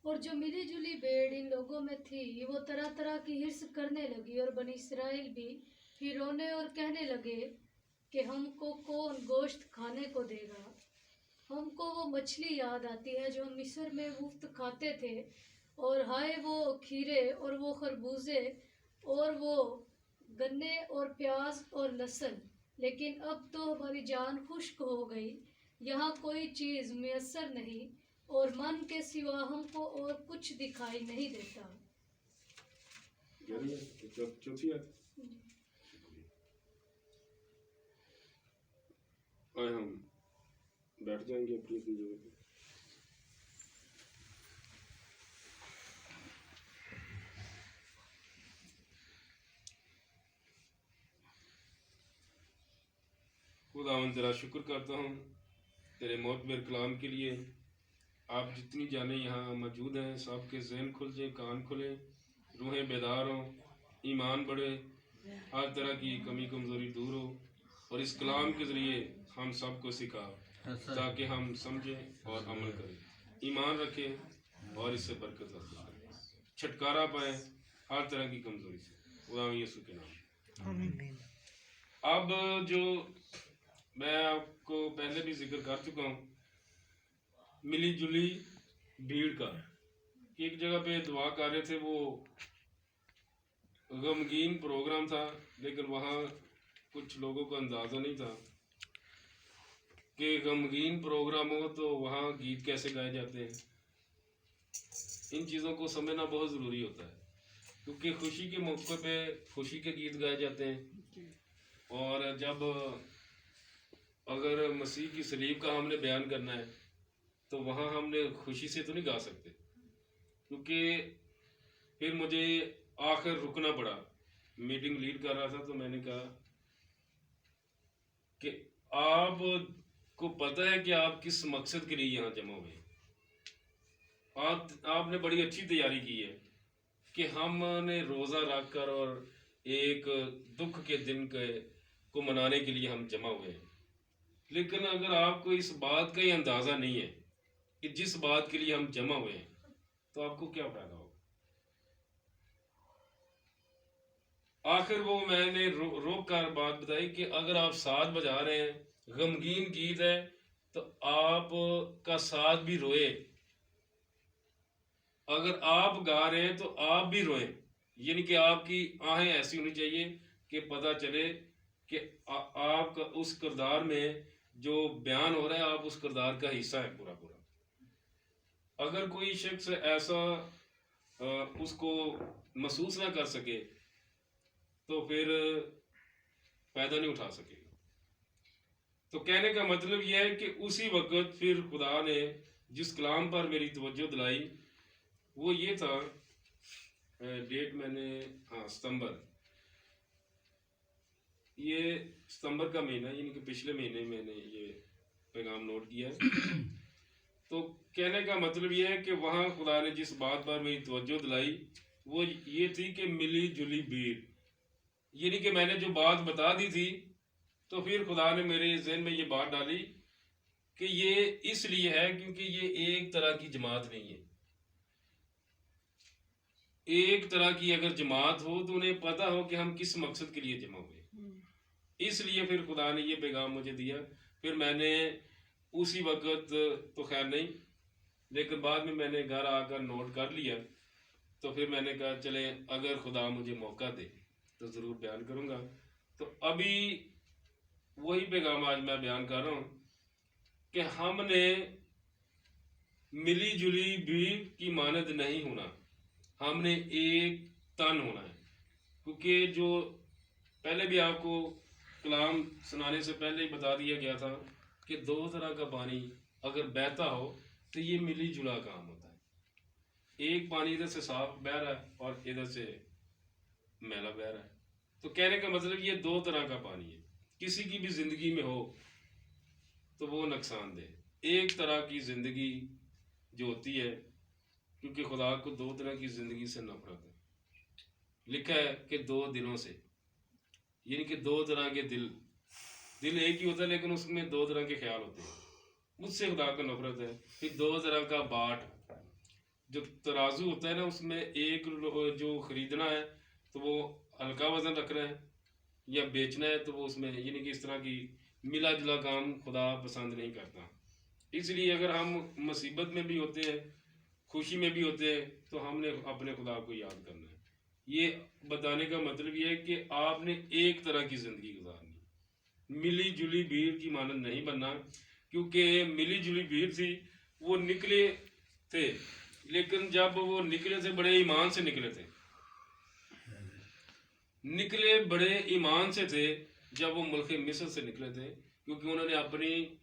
और जो मिली जुली भेड़ इन लोगों में थी वो तरह तरह की हिर्स करने लगी, और बनी इसराइल भी फिर रोने और कहने लगे कि हमको कौन गोश्त खाने को देगा। हमको वो मछली याद आती है जो हम मिस्र में मुफ्त खाते थे, और हाय वो खीरे और वो खरबूजे और वो गन्ने और प्याज और लहसुन। लेकिन अब तो हमारी जान खुश्क हो गई, यहाँ कोई चीज़ मैसर नहीं, और मन के सिवा हमको और कुछ दिखाई नहीं देता। आए हम बैठ जाएंगे अपनी अपनी जगह पे। खुदावंद तेरा शुक्र करता हूँ तेरे मोतबर कलाम के लिए। आप जितनी जाने यहाँ मौजूद हैं सबके जहन खुल जाए, कान खुले, रूहें बेदार हों, ईमान बढ़े, हर तरह की कमी कमज़ोरी दूर हो, और इस कलाम के ज़रिए हम सबको सिखा ताकि हम समझें और अमल करें, ईमान रखें और इससे बरकत हासिल करें, छुटकारा पाएँ हर तरह की कमज़ोरी से। खुदा यीशु के नाम। अब जो मैं आपको पहले भी जिक्र कर चुका हूँ, मिली जुली भीड़ का, एक जगह पे दुआ कर रहे थे, वो गमगीन प्रोग्राम था, लेकिन वहाँ कुछ लोगों को अंदाज़ा नहीं था कि गमगीन प्रोग्राम हो तो वहाँ गीत कैसे गाए जाते हैं। इन चीज़ों को समझना बहुत ज़रूरी होता है, क्योंकि खुशी के मौके पे खुशी के गीत गाए जाते हैं, और जब अगर मसीह की सलीब का हमने बयान करना है तो वहाँ हमने खुशी से तो नहीं गा सकते, क्योंकि फिर मुझे आखिर रुकना पड़ा। मीटिंग लीड कर रहा था तो मैंने कहा कि आप को पता है कि आप किस मकसद के लिए यहाँ जमा हुए हैं। आपने बड़ी अच्छी तैयारी की है कि हमने रोज़ा रख कर और एक दुख के दिन को मनाने के लिए हम जमा हुए हैं, लेकिन अगर आपको इस बात का ही अंदाज़ा नहीं है कि जिस बात के लिए हम जमा हुए हैं, तो आपको क्या फायदा होगा। आखिर वो मैंने रोक कर बात बताई कि अगर आप साथ बजा रहे हैं, गमगीन गीत है, तो आप का साथ भी रोए, अगर आप गा रहे हैं तो आप भी रोए, यानी कि आपकी आहें ऐसी होनी चाहिए कि पता चले कि आपका उस किरदार में जो बयान हो रहा है, आप उस किरदार का हिस्सा है पूरा पूरा। अगर कोई शख्स ऐसा उसको महसूस ना कर सके तो फिर फायदा नहीं उठा सकेगा। तो कहने का मतलब यह है कि उसी वक्त फिर खुदा ने जिस कलाम पर मेरी तवज्जो दिलाई वो ये था, डेट मैंने, हाँ, सितंबर, ये सितंबर का महीना, यानी कि पिछले महीने मैंने ये पैगाम नोट किया है। तो कहने का मतलब ये है कि वहाँ खुदा ने जिस बात पर मेरी तवज्जो दिलाई वो ये थी कि मिली जुली भीड़, यानी कि मैंने जो बात बता दी थी, तो फिर खुदा ने मेरे जहन में ये बात डाली कि ये इसलिए है क्योंकि ये एक तरह की जमात नहीं है। एक तरह की अगर जमात हो तो उन्हें पता हो कि हम किस मकसद के लिए जमा हुए, इसलिए फिर खुदा ने ये पैगाम मुझे दिया। फिर मैंने उसी वक्त तो खैर नहीं, लेकिन बाद में मैंने घर आकर नोट कर लिया। तो फिर मैंने कहा चले अगर खुदा मुझे मौका दे तो ज़रूर बयान करूँगा। तो अभी वही पैगाम आज मैं बयान कर रहा हूँ कि हमने मिली जुली भीड़ की मानद नहीं होना, हमने एक तन होना है। क्योंकि जो पहले भी आपको कलाम सुनाने से पहले ही बता दिया गया था कि दो तरह का पानी अगर बहता हो तो ये मिली जुला काम होता है। एक पानी इधर से साफ बह रहा है और इधर से मैला बह रहा है। तो कहने का मतलब ये दो तरह का पानी है। किसी की भी जिंदगी में हो तो वो नुकसानदेह। एक तरह की जिंदगी जो होती है, क्योंकि खुदा को दो तरह की जिंदगी से नफरत है। लिखा है कि दो दिलों से, यानी कि दो तरह के दिल एक ही होता है लेकिन उसमें दो तरह के ख्याल होते हैं। मुझसे खुदा को नफरत है। फिर दो तरह का बाट, जो तराजू होता है ना, उसमें जो खरीदना है तो वो हल्का वजन रख रहा है, या बेचना है तो वो उसमें, यानी कि इस तरह की मिला जुला काम खुदा पसंद नहीं करता। इसलिए अगर हम मुसीबत में भी होते हैं, खुशी में भी होते हैं, तो हमने अपने खुदा को याद करना है। ये बताने का मतलब ये है कि आपने एक तरह की जिंदगी गुजारनी, मिली जुली भीड़ की मानद नहीं बनना। क्योंकि मिली जुली भीड़ थी, वो निकले थे, लेकिन जब वो निकले थे बड़े ईमान से निकले थे, निकले बड़े ईमान से थे जब वो मुल्क मिस्र से निकले थे, क्योंकि उन्होंने अपनी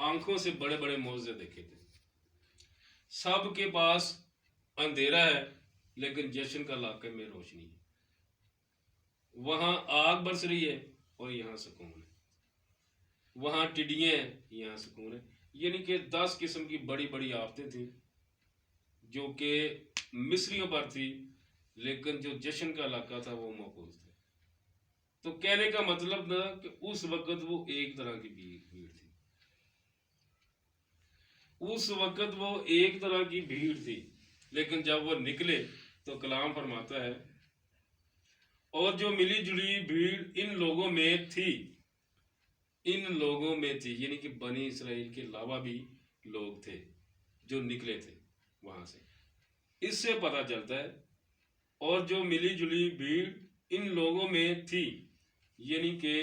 आंखों से बड़े बड़े मौजे देखे थे। सबके पास अंधेरा है, लेकिन जश्न का इलाके में रोशनी है। वहां आग बरस रही है और यहाँ सुकून है, वहां टिड्डियां हैं, यहाँ सुकून है। यानी कि 10 किस्म की बड़ी बड़ी आफतें थी जो कि मिस्रियों पर थी, लेकिन जो जश्न का इलाका था वो महफूज था। तो कहने का मतलब था कि उस वक्त वो एक तरह की भीड़ थी, उस वक्त वो एक तरह की भीड़ थी। लेकिन जब वो निकले तो कलाम फरमाता है, और जो मिली जुली भीड़ इन लोगों में थी, इन लोगों में थी, यानी कि बनी इसराइल के अलावा भी लोग थे जो निकले थे वहां से। इससे पता चलता है, और जो मिली जुली भीड़ इन लोगों में थी, यानी कि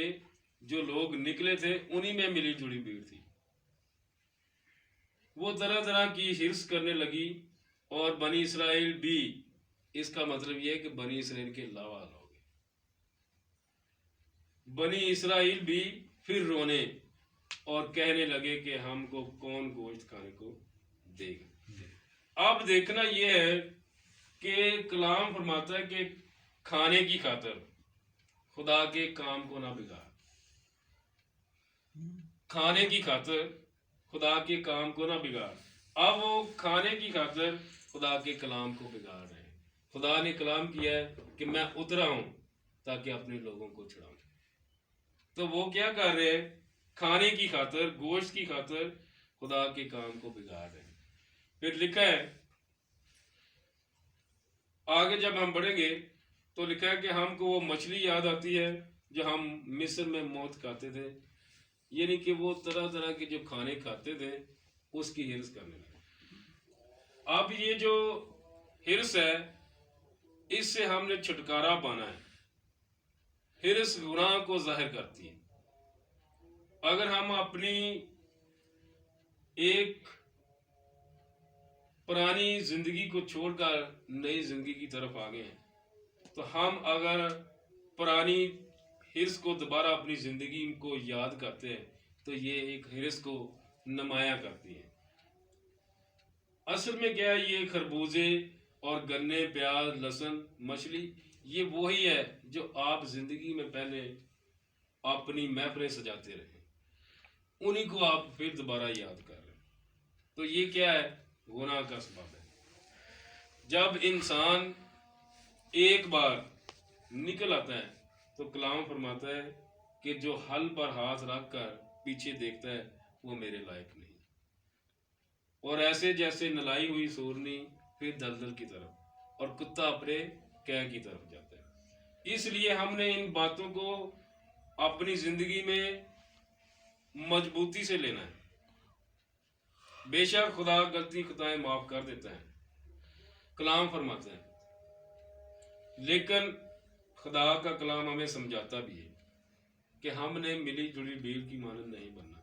जो लोग निकले थे उन्हीं में मिली जुली भीड़ थी। वो तरह तरह की हिर्स करने लगी, और बनी इसराइल भी, इसका मतलब यह है कि बनी इसराइल के अलावा लोग, बनी इसराइल भी फिर रोने और कहने लगे कि हमको कौन गोश्त खाने को देगा। अब देखना यह है कि कलाम फरमाता है कि खाने की खातर खुदा के काम को ना बिगाड़, खाने की खातर खुदा के काम को ना बिगाड़। अब वो खाने की खातर खुदा के कलाम को बिगाड़ रहे हैं। खुदा ने कलाम किया है कि मैं उतरा हूं ताकि अपने लोगों को छुड़ाऊं, तो वो क्या कर रहे हैं? खाने की खातर, गोश्त की खातर खुदा के काम को बिगाड़ रहे हैं। फिर लिखा है आगे जब हम बढ़ेंगे तो लिखा है कि हमको वो मछली याद आती है जो हम मिस्र में मौत खाते थे, यानी कि वो तरह तरह के जो खाने खाते थे उसकी हिर्स करने लगे। अब ये जो हिर्स है, इससे हमने छुटकारा पाना है। हिर्स गुनाह को जाहिर करती है। अगर हम अपनी एक पुरानी जिंदगी को छोड़कर नई जिंदगी की तरफ आ गए हैं, तो हम अगर पुरानी हिर्स को दोबारा अपनी जिंदगी को याद करते हैं तो ये एक हिर्स को नुमाया करती है। असल में क्या है, ये खरबूजे और गन्ने, प्याज, लहसुन, मछली, ये वही है जो आप जिंदगी में पहले अपनी महफिलें सजाते रहे, उन्हीं को आप फिर दोबारा याद कर रहे हैं। तो ये क्या है? गुनाह का सबब है। जब इंसान एक बार निकल आता है तो कलाम फरमाता है कि जो हल पर हाथ रख कर पीछे देखता है वो मेरे लायक नहीं, और ऐसे जैसे नलाई हुई सूरनी फिर दलदल की तरफ और कुत्ता अपने कैं की तरफ जाता है। इसलिए हमने इन बातों को अपनी जिंदगी में मजबूती से लेना है। बेशक खुदा गलती खताएं माफ कर देता है, कलाम फरमाता है, लेकिन खुदा का कलाम हमें समझाता भी है कि हमने मिली जुली भीड़ की मानद नहीं बनना,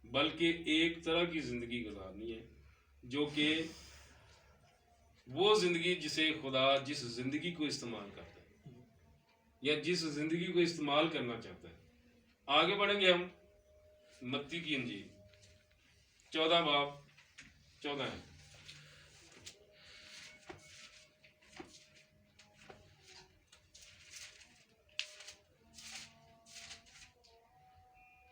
बल्कि एक तरह की जिंदगी गुजारनी है जो कि वो जिंदगी जिसे खुदा जिस जिंदगी को इस्तेमाल करता है या जिस जिंदगी को इस्तेमाल करना चाहता है। आगे बढ़ेंगे हम। मत्ती की इंजील 14 बाब 14 है।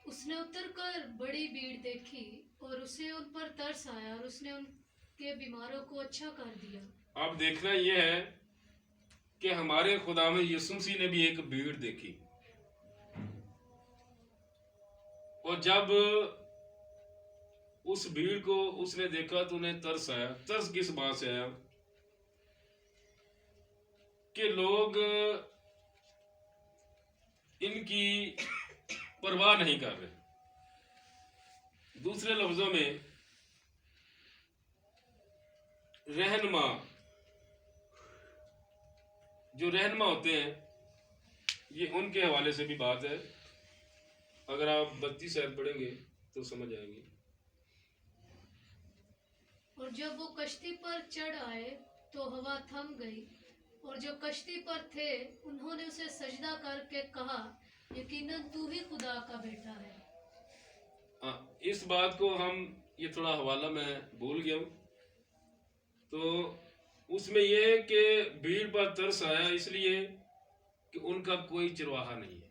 उसने उतर कर बड़ी भीड़ देखी और उसे उन पर तरस आया और उसने उनके बीमारों को अच्छा कर दिया। अब देखना यह है कि हमारे खुदा में यीशु मसीह ने भी एक भीड़ देखी, और जब उस भीड़ को उसने देखा तो उन्हें तरस आया। तरस किस बात से आया कि लोग इनकी परवाह नहीं कर रहे। दूसरे लफ्जों में रहनुमा, जो रहनुमा होते हैं, ये उनके हवाले से भी बात है। अगर आप 32 आयत पढ़ेंगे तो समझ आएंगे। और जब वो कश्ती पर चढ़ आए तो हवा थम गई, और जो कश्ती पर थे उन्होंने उसे सजदा करके कहा, यकीनन तू ही खुदा का बेटा है। इस बात को हम, ये थोड़ा हवाला मैं भूल गया हूँ, तो उसमें यह है कि भीड़ पर तरस आया इसलिए कि उनका कोई चरवाहा नहीं है।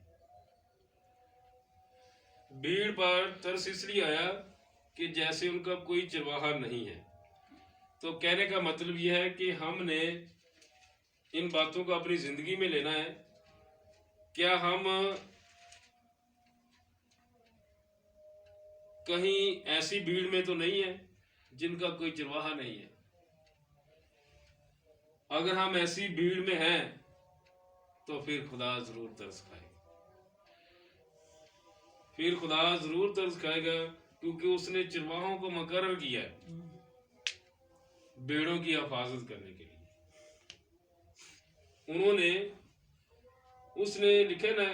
भीड़ पर तरस इसलिए आया कि जैसे उनका कोई चरवाहा नहीं है। तो कहने का मतलब यह है कि हमने इन बातों को अपनी जिंदगी में लेना है। क्या हम कहीं ऐसी भीड़ में तो नहीं है जिनका कोई चरवाहा नहीं है? अगर हम ऐसी भीड़ में हैं तो फिर खुदा जरूर तरस खाएगा, फिर खुदा जरूर तरस खाएगा, क्योंकि उसने चरवाहों को मुकर्रर किया है भेड़ों की हिफाजत करने के लिए। उसने लिखे ना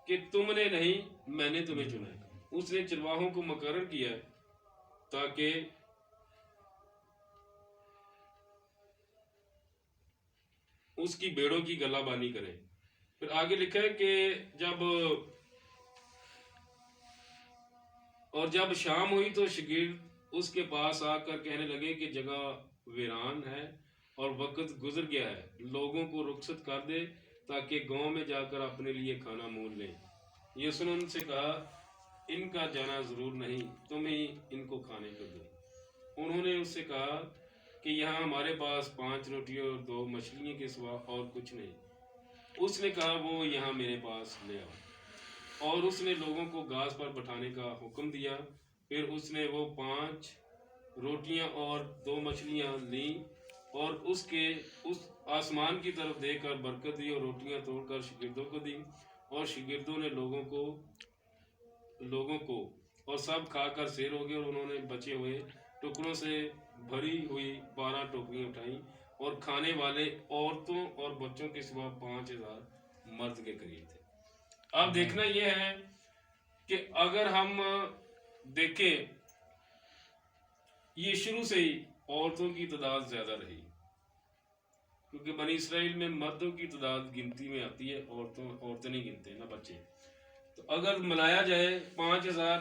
कि तुमने नहीं मैंने तुम्हें चुना है। उसने चरवाहों को मुकर्रर किया है ताकि उसकी भेड़ों की गलाबानी करें। फिर आगे लिखा है कि जब शाम हुई तो शागिर्द उसके पास आकर कहने लगे कि जगह वीरान है और वक्त गुजर गया है, लोगों को रुखसत कर दे ताकि गांव में जाकर अपने लिए खाना मोल लें। यीशु ने उनसे कहा, इनका जाना जरूर नहीं, तुम ही इनको खाने को दो। उन्होंने उससे कहा कि यहाँ हमारे पास 5 रोटी और 2 मछलियों के सिवा और कुछ नहीं। उसने कहा, वो यहाँ मेरे पास ले आओ। और उसने लोगों को घास पर बैठाने का हुक्म दिया। फिर उसने वो 5 रोटियां और 2 मछलियां ली और उस आसमान की तरफ देखकर बरकत दी और रोटियां तोड़कर शागिर्दों को दी, और शागिर्दों ने लोगों को और सब खाकर सेर हो गए। और उन्होंने बचे हुए टुकड़ों से भरी हुई 12 टोकरियां उठाई और खाने वाले औरतों और बच्चों के सिवा 5000 मर्द के करीब थे। अब देखना यह है कि अगर हम देखें, ये शुरू से ही औरतों की तादाद ज्यादा रही, क्योंकि बनी इसराइल में मर्दों की तादाद गिनती में आती है, औरतें नहीं गिनते ना बच्चे। तो अगर मिलाया जाए 5000,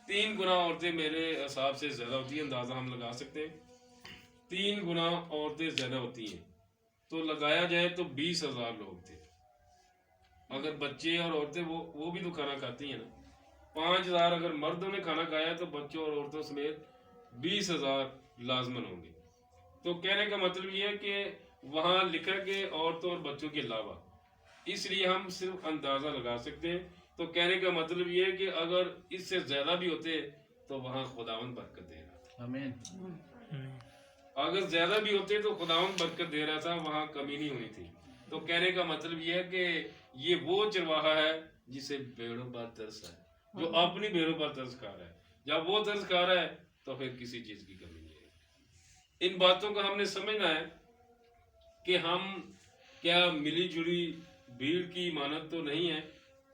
3 गुना औरतें मेरे हिसाब से ज्यादा होती है, अंदाजा हम लगा सकते हैं 3 गुना औरतें ज्यादा होती हैं। तो लगाया जाए तो 20,000 लोग थे। अगर बच्चे और औरतें वो भी तो खाना खाती हैं ना। 5000 अगर मर्दों ने खाना खाया तो बच्चों और औरतों समेत 20,000 लाजमन होंगे। तो कहने का मतलब ये है कि वहां लिखा कि औरतों और बच्चों के अलावा, इसलिए हम सिर्फ अंदाजा लगा सकते हैं। तो कहने का मतलब ये है कि अगर इससे ज्यादा भी होते तो वहां खुदावंद बरकत दे रहा था। आमीन। अगर ज्यादा भी होते तो खुदावंद बरकत दे रहा था, वहां कमी नहीं हुई थी। तो कहने का मतलब ये है कि ये वो चरवाहा है जिसे भेड़ों पर तरस है, जो अपनी भेड़ों पर तरस खा रहा है। जब वो तरस खा रहा है तो फिर किसी चीज की कमी नहीं है। इन बातों को हमने समझना है कि हम क्या मिली जुली भीड़ की मानत तो नहीं है।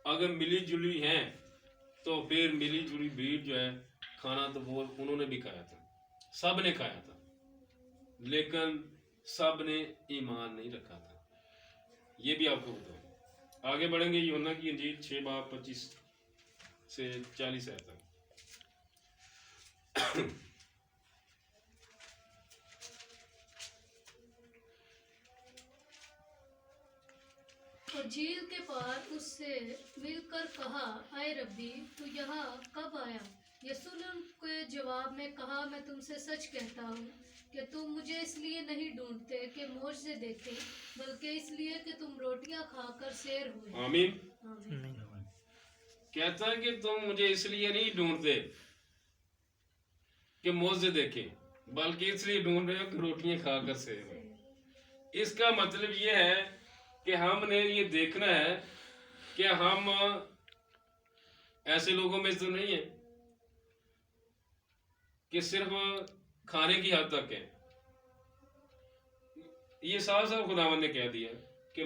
अगर मिली जुली हैं तो फिर मिली जुली भीड़ जो है, खाना तो वो उन्होंने भी खाया था, सब ने खाया था, लेकिन सब ने ईमान नहीं रखा था। ये भी आपको बताऊं। आगे बढ़ेंगे यूहन्ना की इंजील 6 बाब 25 से 40 आयत तक। और झील के पार उससे मिलकर कहा, आए रब्बी, तू यहाँ कब आया? यीशु ने उनके जवाब में कहा, मैं तुमसे सच कहता हूँ कि तुम मुझे इसलिए नहीं ढूंढते कि मोज़े देखे, बल्कि इसलिए कि तुम रोटियां खाकर सैर हुए। आमीन। आमीन। कहता है कि तुम मुझे इसलिए नहीं ढूंढते कि मौजे देखें, बल्कि इसलिए ढूंढ रहे हो कि रोटियां खाकर सेर हो। इसका मतलब ये है कि हमने ये देखना है कि हम ऐसे लोगों में तो नहीं है कि सिर्फ खाने की हद तक है। ये साफ साफ खुदावन ने कह दिया कि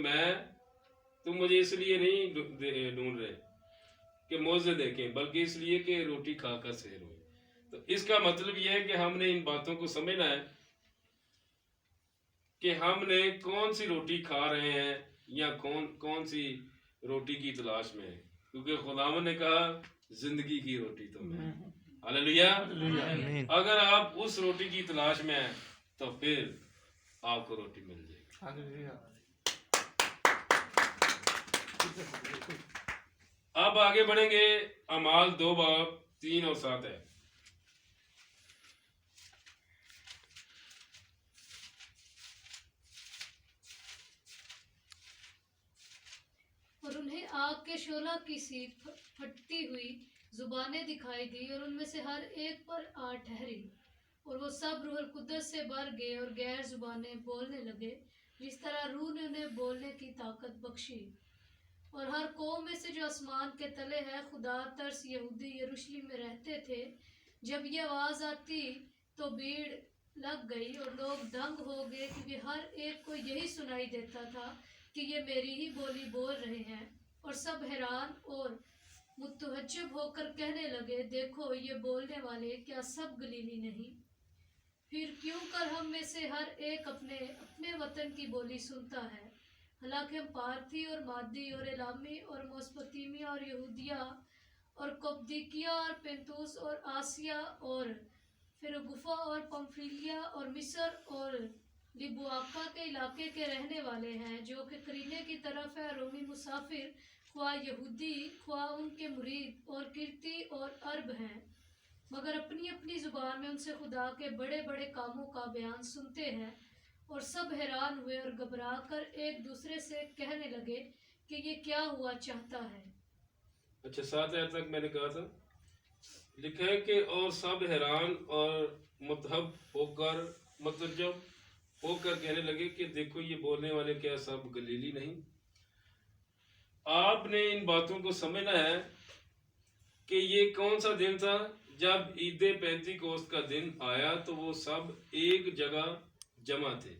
तुम मुझे इसलिए नहीं ढूंढ रहे कि मौजे देखें, बल्कि इसलिए कि रोटी खाकर सेर हो। तो इसका मतलब यह है कि हमने इन बातों को समझना है कि हमने कौन सी रोटी खा रहे हैं या कौन सी रोटी की तलाश में है, क्योंकि खुदावन ने कहा जिंदगी की रोटी तो मैं। हालेलुया। अगर आप उस रोटी की तलाश में हैं तो फिर आपको रोटी मिल जाएगी। अब आगे बढ़ेंगे। अमाल 2 बाब 3 और 7 है। और उन्हें आग के शोला की सी फटती हुई जुबानें दिखाई दी और उनमें से हर एक पर आ ठहरी, और वो सब रूह कुद्दस से भर गए और गैर जुबानें बोलने लगे, जिस तरह रूह ने उन्हें बोलने की ताकत बख्शी। और हर कौम में से जो आसमान के तले है, खुदा तरस यहूदी यरूशलेम में रहते थे, जब ये आवाज आती तो भीड़ लग गई और लोग दंग हो गए, क्योंकि हर एक को यही सुनाई देता था कि ये मेरी ही बोली बोल रहे हैं। और सब हैरान और मुतहज्जिब होकर कहने लगे, देखो ये बोलने वाले क्या सब गलीली नहीं? फिर क्यों कर हम में से हर एक अपने अपने वतन की बोली सुनता है? हालांकि हम पार्थी और मादी और एलामी और मोसपतीमिया और यहूदिया और कब्दिकिया और पेंतुस और आसिया और फिर गुफा और पंफिलिया और मिस्र और लिबुआका के इलाके के रहने वाले हैं, जो कि करीने की तरफ है, रोमी मुसाफिर, ख्वा यहूदी ख्वा उनके मुरीद और कीर्ति और अरब हैं, मगर अपनी अपनी जुबान में उनसे खुदा के बड़े बड़े कामों का बयान सुनते हैं। और सब हैरान हुए और घबरा कर एक दूसरे से कहने लगे कि ये क्या हुआ चाहता है। अच्छा, 7 आयत तक मैंने कहा था, लिखा है कि और सब हैरान और मुतहब मुतअज्जब होकर कहने लगे कि देखो ये बोलने वाले क्या सब गलीली नहीं? आपने इन बातों को समझना है कि ये कौन सा दिन था। जब ईद पेंतीकोस्त का दिन आया तो वो सब एक जगह जमा थे।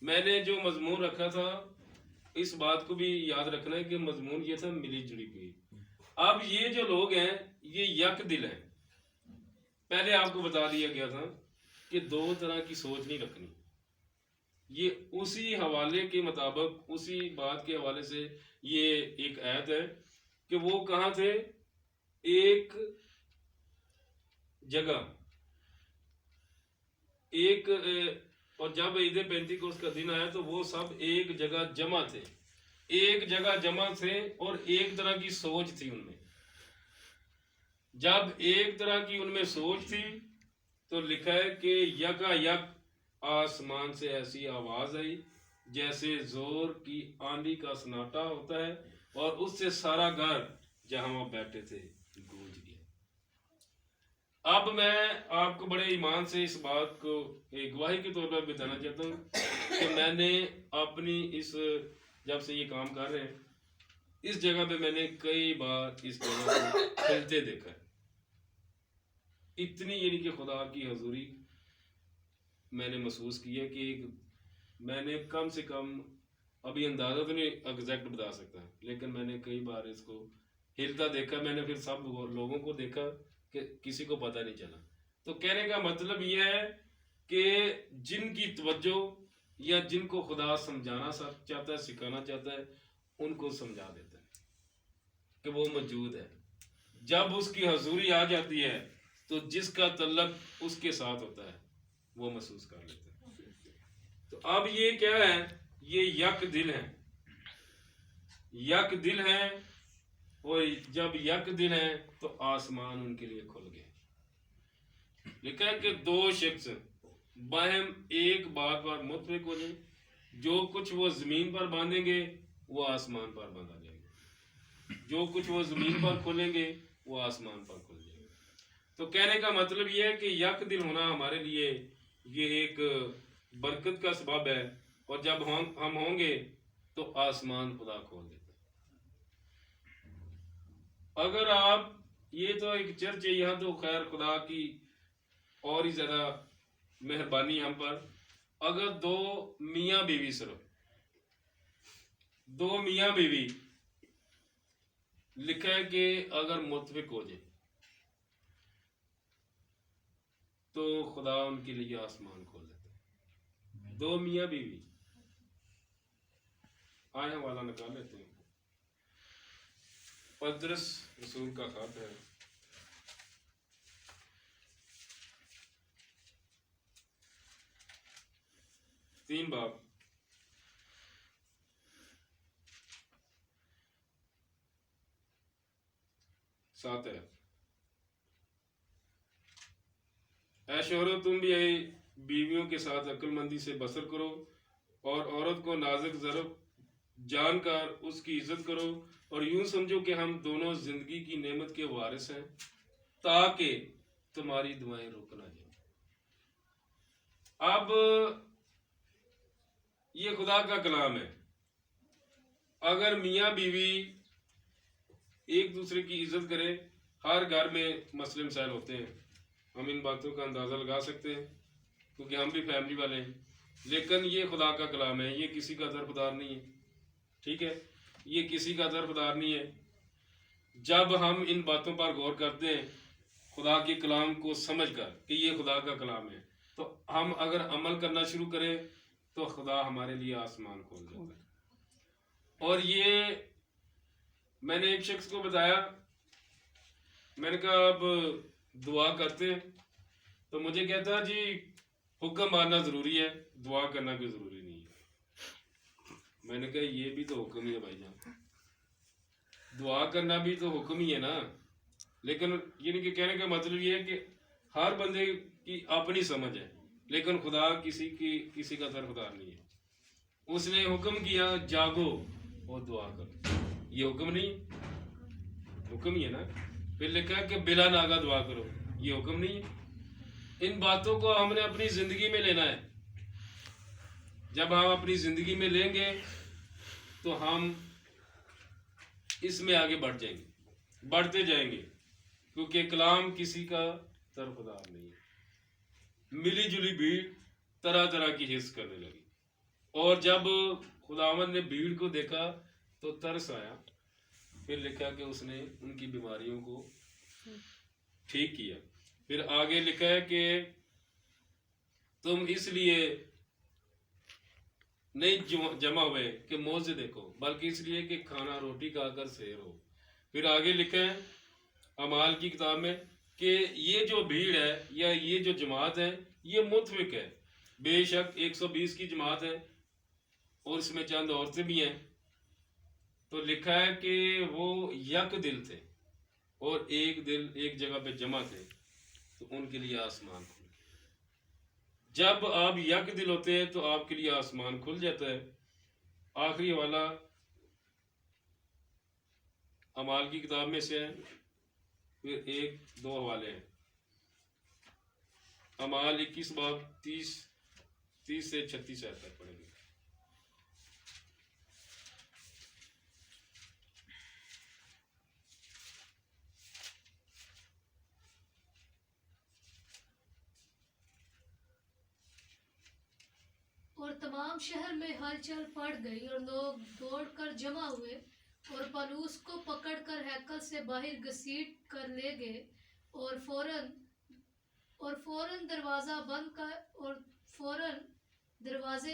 मैंने जो मजमून रखा था, इस बात को भी याद रखना है कि मजमून ये था मिली जुली हुई। अब ये जो लोग हैं ये यक दिल हैं। पहले आपको बता दिया गया था कि 2 तरह की सोच नहीं रखनी। ये उसी हवाले के मुताबिक, उसी बात के हवाले से ये एक आयत है कि वो कहाँ थे? एक जगह, और जब ईद पेंतीकोस्त का दिन आया तो वो सब एक जगह जमा थे। एक जगह जमा थे और एक तरह की सोच थी उनमें। जब एक तरह की उनमें सोच थी तो लिखा है कि यकायक आसमान से ऐसी आवाज आई जैसे जोर की आंधी का सन्नाटा होता है, और उससे सारा घर जहां वो बैठे थे गूंज गया। अब मैं आपको बड़े ईमान से इस बात को एक गवाही के तौर पर बताना चाहता हूँ कि मैंने अपनी जब से ये काम कर रहे हैं, इस जगह पे मैंने कई बार इस जगह को खिलते देखा है। इतनी यानी कि खुदा की हजूरी मैंने महसूस की है कि मैंने कम से कम, अभी अंदाजा तो नहीं एग्जैक्ट बता सकता, लेकिन मैंने कई बार इसको हिलता देखा। मैंने फिर सब लोगों को देखा कि किसी को पता नहीं चला। तो कहने का मतलब यह है कि जिनकी तवज्जो या जिनको खुदा समझाना चाहता है, सिखाना चाहता है, उनको समझा देता है कि वो मौजूद है। जब उसकी हजूरी आ जाती है तो जिसका तल्लक उसके साथ होता है वो महसूस कर लेता है। तो अब ये क्या है? ये यक दिल है, यक दिल है। और जब यक दिल है तो आसमान उनके लिए खुल गए। लिखा है कि 2 शख्स बाहम एक बात पर मुतफिक हो जाए, जो कुछ वो जमीन पर बांधेंगे वो आसमान पर बांधा जाएगा, जो कुछ वो जमीन पर खोलेंगे वो आसमान पर खुल जाएगा। तो कहने का मतलब ये है कि यक दिल होना हमारे लिए ये एक बरकत का सबब है, और जब हम होंगे तो आसमान खुदा खोल देता है। अगर आप, ये तो एक चर्च है यहाँ, तो खैर खुदा की और ही ज्यादा मेहरबानी हम पर। अगर दो मियाँ बीवी, सिर्फ दो मियाँ बीवी लिखा है कि अगर मुत्फिक हो जाए तो खुदा उनके लिए आसमान खोल देता है। दो मियाँ बीवी, आए वाला निकाल लेते हैं। पतरस रसूल का खत है, तीन बाब, सात है। ऐ शोहरों, तुम भी बीवियों के साथ अक्लमंदी से बसर करो, और औरत को नाजुक ज़रफ़ जानकर उसकी इज्जत करो, और यूं समझो कि हम दोनों जिंदगी की नेमत के वारिस हैं, ताकि तुम्हारी दुआएं रुक ना जाए। अब ये खुदा का कलाम है। अगर मियाँ बीवी एक दूसरे की इज्जत करें, हर घर में मसले मसाइल होते हैं, हम इन बातों का अंदाज़ा लगा सकते हैं क्योंकि हम भी फैमिली वाले हैं, लेकिन ये खुदा का कलाम है, ये किसी का दरफदार नहीं है। ठीक है, ये किसी का दरफदार नहीं है। जब हम इन बातों पर गौर करते हैं, खुदा के कलाम को समझकर कि ये खुदा का कलाम है, तो हम अगर अमल करना शुरू करें तो खुदा हमारे लिए आसमान खोल देता है। और ये मैंने एक शख्स को बताया, मैंने कहा अब दुआ करते हैं, तो मुझे कहता जी हुक्म मानना ज़रूरी है, दुआ करना कोई ज़रूरी नहीं है। मैंने कहा ये भी तो हुक्म ही है भाईजान, दुआ करना भी तो हुक्म ही है ना। लेकिन ये कि कहने का मतलब ये है कि हर बंदे की अपनी समझ है, लेकिन खुदा किसी का दरफदार नहीं है। उसने हुक्म किया जागो और दुआ करो, ये हुक्म नहीं, हुक्म ही है ना। फिर लिखा है कि बिला नागा दुआ करो, ये हुक्म नहीं है। इन बातों को हमने अपनी जिंदगी में लेना है। जब हम अपनी जिंदगी में लेंगे तो हम इसमें आगे बढ़ जाएंगे, बढ़ते जाएंगे, क्योंकि कलाम किसी का तरफदार नहीं है। मिली जुली भीड़ तरह तरह की हिस्स करने लगी, और जब खुदावन ने भीड़ को देखा तो तरस आया। फिर लिखा कि उसने उनकी बीमारियों को ठीक किया। फिर आगे लिखा है कि तुम इसलिए नहीं जमा हुए कि मौजे देखो, बल्कि इसलिए कि खाना रोटी खाकर सैर हो। फिर आगे लिखा है अमाल की किताब में कि ये जो भीड़ है या ये जो जमात है ये मुतफिक है। बेशक 120 की जमात है और इसमें चंद औरतें भी हैं। तो लिखा है कि वो यक दिल थे और एक दिल एक जगह पे जमा थे, तो उनके लिए आसमान खुल गया। जब आप यक दिल होते हैं तो आपके लिए आसमान खुल जाता है। आखिरी वाला अमाल की किताब में से है, फिर एक दो हवाले हैं। अमाल 21 बाब 30 से 36 आयत तक पढ़ेंगे। और तमाम शहर में हलचल पड़ गई और लोग दौड़कर जमा हुए और पलूस को पकड़कर हैकल से बाहर घसीट कर ले गए, और फौरन दरवाजे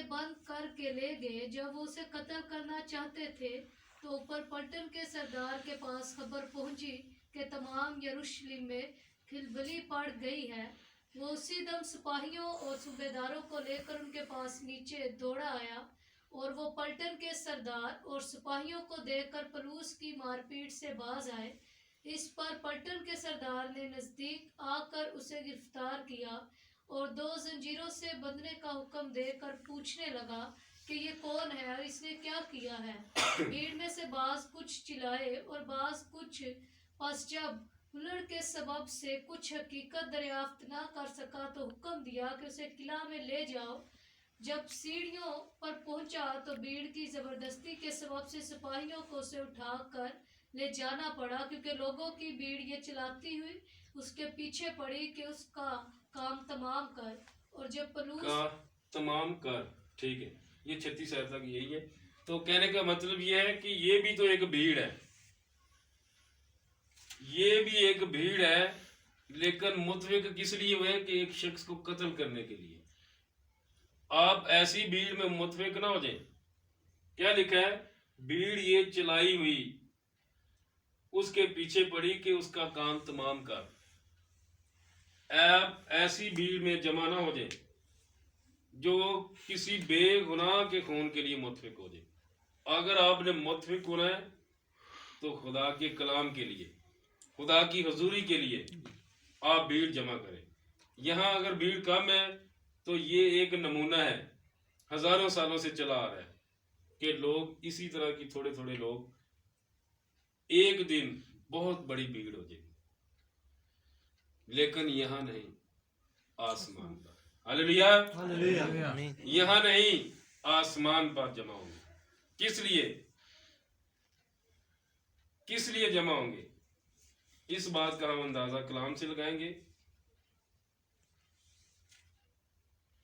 बंद करके ले गए। जब वो उसे कत्ल करना चाहते थे तो ऊपर पलटन के सरदार के पास खबर पहुंची कि तमाम यरूशलेम में खिलबली पड़ गई है। वो उसी दम सिपाहियों और सूबेदारों को लेकर उनके पास नीचे दौड़ा आया, और वो पलटन के सरदार और सिपाहियों को देखकर पलूस की मारपीट से बाज आए। इस पर पलटन के सरदार ने नजदीक आकर उसे गिरफ्तार किया और 2 जंजीरों से बंधने का हुक्म देकर पूछने लगा कि ये कौन है और इसने क्या किया है। भीड़ में से बाज कुछ चिल्लाए और बाज कुछ। बस जब हुल्लड़ के सबब से कुछ हकीकत दरियाफ्त ना कर सका तो हुक्म दिया कि उसे किला में ले जाओ। जब सीढ़ियों पर पहुंचा तो भीड़ की जबरदस्ती के सबब से सिपाहियों को उसे उठाकर ले जाना पड़ा, क्योंकि लोगों की भीड़ ये चिल्लाती हुई उसके पीछे पड़ी कि उसका काम तमाम कर। और जब का पलूस तमाम कर, ठीक है, ये 36 आयत तक यही है। तो कहने का मतलब ये है कि ये भी तो एक भीड़ है, ये भी एक भीड़ है, लेकिन मुतफिक किस लिए हुए कि एक शख्स को कत्ल करने के लिए। आप ऐसी भीड़ में मुतफिक ना हो जाए। क्या लिखा है? भीड़ ये चलाई हुई उसके पीछे पड़ी कि उसका काम तमाम कर। आप ऐसी भीड़ में जमा ना हो जाए जो किसी बेगुनाह के खून के लिए मुतफिक हो जाए। अगर आपने मुतफिक होना है तो खुदा के कलाम के लिए, खुदा की हजूरी के लिए आप भीड़ जमा करें। यहाँ अगर भीड़ कम है तो ये एक नमूना है, हजारों सालों से चला आ रहा है कि लोग इसी तरह की थोड़े थोड़े लोग, एक दिन बहुत बड़ी भीड़ हो जाएगी, लेकिन यहाँ नहीं, आसमान पर। हालेलुया। यहाँ नहीं, आसमान पर जमा होंगे। किस लिए? किस लिए जमा होंगे? इस बात का हम अंदाजा कलाम से लगाएंगे।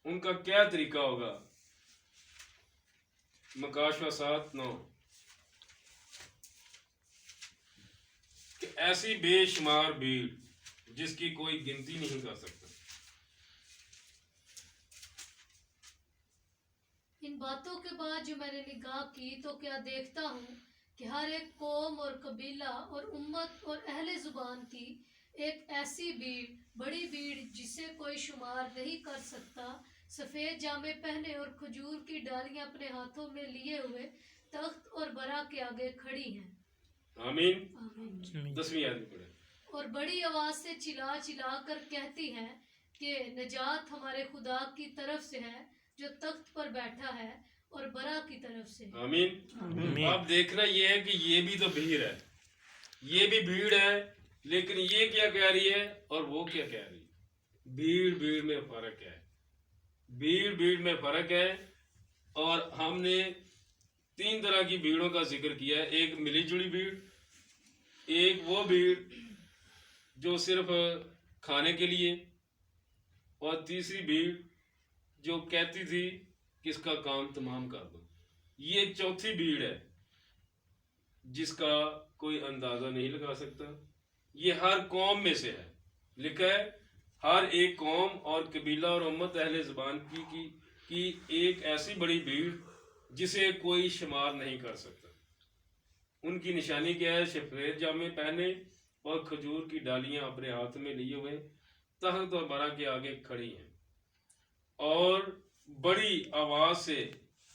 उनका क्या तरीका होगा? मकाशवा 7:9 कि ऐसी बेशुमार भीड़ जिसकी कोई गिनती नहीं कर सकता। इन बातों के बाद जो मैंने निगाह की तो क्या देखता हूँ कि हर एक कौम और कबीला और उम्मत और अहले जुबान की एक ऐसी भीड़, बड़ी भीड़ जिसे कोई शुमार नहीं कर सकता, सफेद जामे पहने और खजूर की डालियां अपने हाथों में लिए हुए तख्त और बरा के आगे खड़ी हैं। आमीन। आमीन। 10वीं आयत पढ़े। और बड़ी आवाज से चिल्ला चिल्ला कर कहती हैं कि नजात हमारे खुदा की तरफ से है जो तख्त पर बैठा है और बरा की तरफ से। आमीन। आप देखना ये है कि ये भी तो भीड़ है, ये भी भीड़ है, लेकिन ये क्या कह रही है और वो क्या कह रही है? भीड़ भीड़ में फर्क है, भीड़ भीड़ में फर्क है। और हमने 3 तरह की भीड़ों का जिक्र किया है। एक मिली जुली भीड़, एक वो भीड़ जो सिर्फ खाने के लिए, और तीसरी भीड़ जो कहती थी कि इसका काम तमाम कर दो। ये चौथी भीड़ है जिसका कोई अंदाजा नहीं लगा सकता। ये हर कौम में से है, लिखा है हर एक कौम और कबीला और उम्मत अहले ज़बान की एक ऐसी बड़ी भीड़ जिसे कोई शुमार नहीं कर सकता। उनकी निशानी क्या है? सफेद जामे पहने और खजूर की डालियां अपने हाथ में लिए हुए तख्त और बरा के आगे खड़ी हैं, और बड़ी आवाज से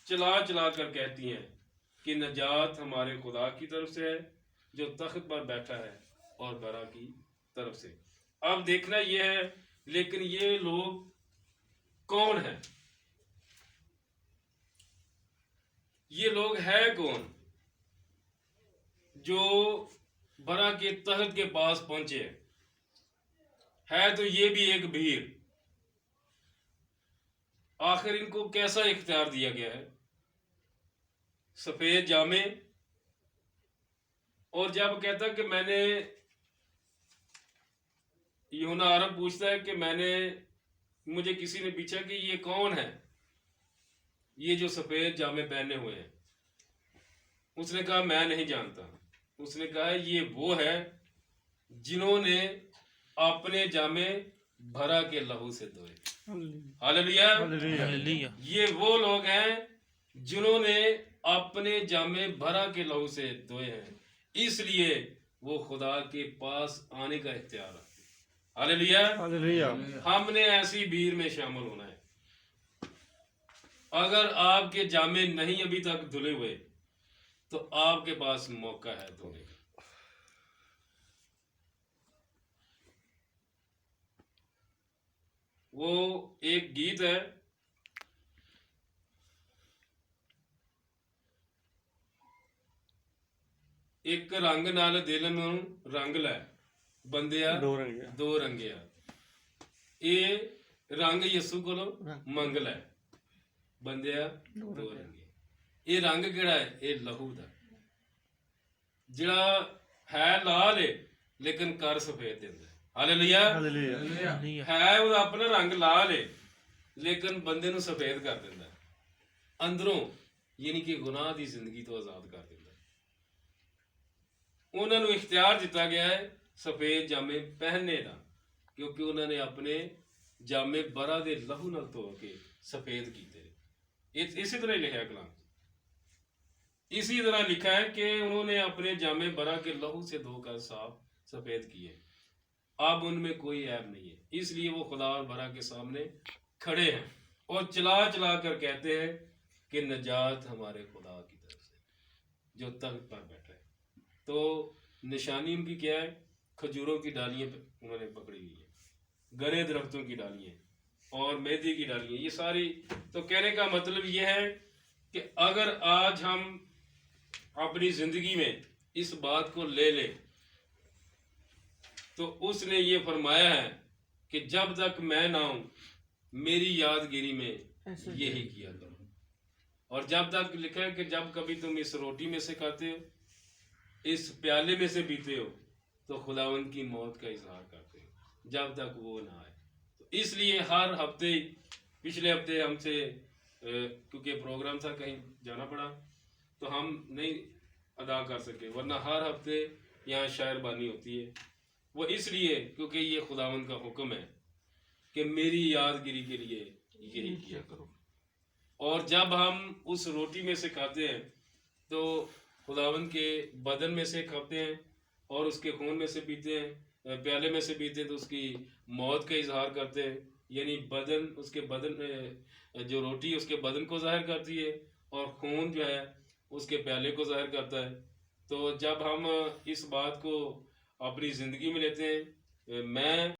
चला चला कर कहती हैं कि नजात हमारे खुदा की तरफ से है जो तख्त पर बैठा है और बरा की तरफ से। अब देखना यह है, लेकिन ये लोग कौन हैं? ये लोग है कौन जो बरा के तख्त के पास पहुंचे? है तो ये भी एक भीड़। आखिर इनको कैसा इख्तियार दिया गया है? सफेद जामे। और जब कहता कि मैंने, यूना अरब पूछता है कि मुझे किसी ने पूछा कि ये कौन है, ये जो सफेद जामे पहने हुए हैं? उसने कहा मैं नहीं जानता। उसने कहा ये वो है जिन्होंने अपने जामे भरा के लहू से धोए। हालेलुया। ये वो लोग हैं जिन्होंने अपने जामे भरा के लहू से धोए हैं, इसलिए वो खुदा के पास आने का इख्तियार रखते हैं। हालेलुया। हमने ऐसी भीड़ में शामिल होना है। अगर आपके जामे नहीं अभी तक धुले हुए तो आपके पास मौका है धोने का। वो एक गीत है, एक रंग नाल दिल नूं रंग लै ਬੰਦਿਆ ਦੋ ਰੰਗਿਆ। ਇਹ ਰੰਗ ਯਿਸੂ ਕੋਲੋਂ ਮੰਗ ਲੈ, ਬੰਦਿਆ ਦੋ ਰੰਗੇ। ਇਹ ਰੰਗ ਕਿਹੜਾ ਹੈ? ਇਹ ਲਹੂ ਦਾ, ਜਿਹੜਾ ਹੈ ਲਾਲ ਹੈ ਲੇਕਿਨ ਕਰ ਸਫੇਦ ਦਿੰਦਾ। ਹਾਲੇਲੂਇਆ। ਹੈ ਉਹਦਾ ਆਪਣਾ ਰੰਗ ਲਾਲ ਹੈ ਲੇਕਿਨ ਬੰਦੇ ਨੂੰ ਸਫੇਦ ਕਰ ਦਿੰਦਾ ਅੰਦਰੋਂ, ਯਾਨੀ ਕਿ ਗੁਨਾਹ ਦੀ ਜ਼ਿੰਦਗੀ ਤੋਂ ਆਜ਼ਾਦ ਕਰ ਦਿੰਦਾ। ਉਹਨਾਂ ਨੂੰ ਇਖਤਿਆਰ ਦਿੱਤਾ ਗਿਆ ਹੈ ਸਫੇਦ ਜਾਮੇ ਪਹਿਨਣੇ ਦਾ, ਕਿਉਂਕਿ ਉਹਨਾਂ ਨੇ ਆਪਣੇ ਜਾਮੇ ਬਰਾ ਦੇ ਲਹੂ ਨਾਲ ਧੋ ਕੇ सफेद कीते। इसी तरह लिखा कलाम, इसी तरह लिखा है कि उन्होंने अपने जामे बरा के लहू से धोकर साफ सफेद किए, अब उनमें कोई ऐब नहीं है। इसलिए वो खुदा और बरा के सामने खड़े हैं और चला चला कर कहते हैं कि नजात हमारे खुदा की तरफ से जो तख्त पर बैठा है। तो निशानी उनकी क्या है? खजूरों की डालियां उन्होंने पकड़ी हुई है, गरे दरख्तों की डालियां और मेहंदी की डालियां, ये सारी। तो कहने का मतलब ये है कि अगर आज हम अपनी जिंदगी में इस बात को ले ले तो उसने ये फरमाया है कि जब तक मैं ना हूं मेरी यादगिरी में यही किया करो। और जब तक लिखा है कि जब कभी तुम इस रोटी में से खाते हो, इस प्याले में से पीते हो, तो खुदावंद की मौत का इजहार करते हो जब तक वो ना आए। तो इसलिए हर हफ्ते, पिछले हफ्ते हमसे क्योंकि प्रोग्राम था कहीं जाना पड़ा तो हम नहीं अदा कर सके, वरना हर हफ्ते यहाँ शायरबानी होती है। वो इसलिए क्योंकि ये खुदावंद का हुक्म है कि मेरी यादगिरी के लिए यही किया करो। और जब हम उस रोटी में से खाते हैं तो खुदावंद के बदन में से खाते हैं और उसके खून में से पीते हैं, प्याले में से पीते हैं, तो उसकी मौत का इजहार करते हैं। यानी बदन, उसके बदन, जो रोटी उसके बदन को जाहिर करती है और खून जो है उसके प्याले को जाहिर करता है। तो जब हम इस बात को अपनी ज़िंदगी में लेते हैं, मैं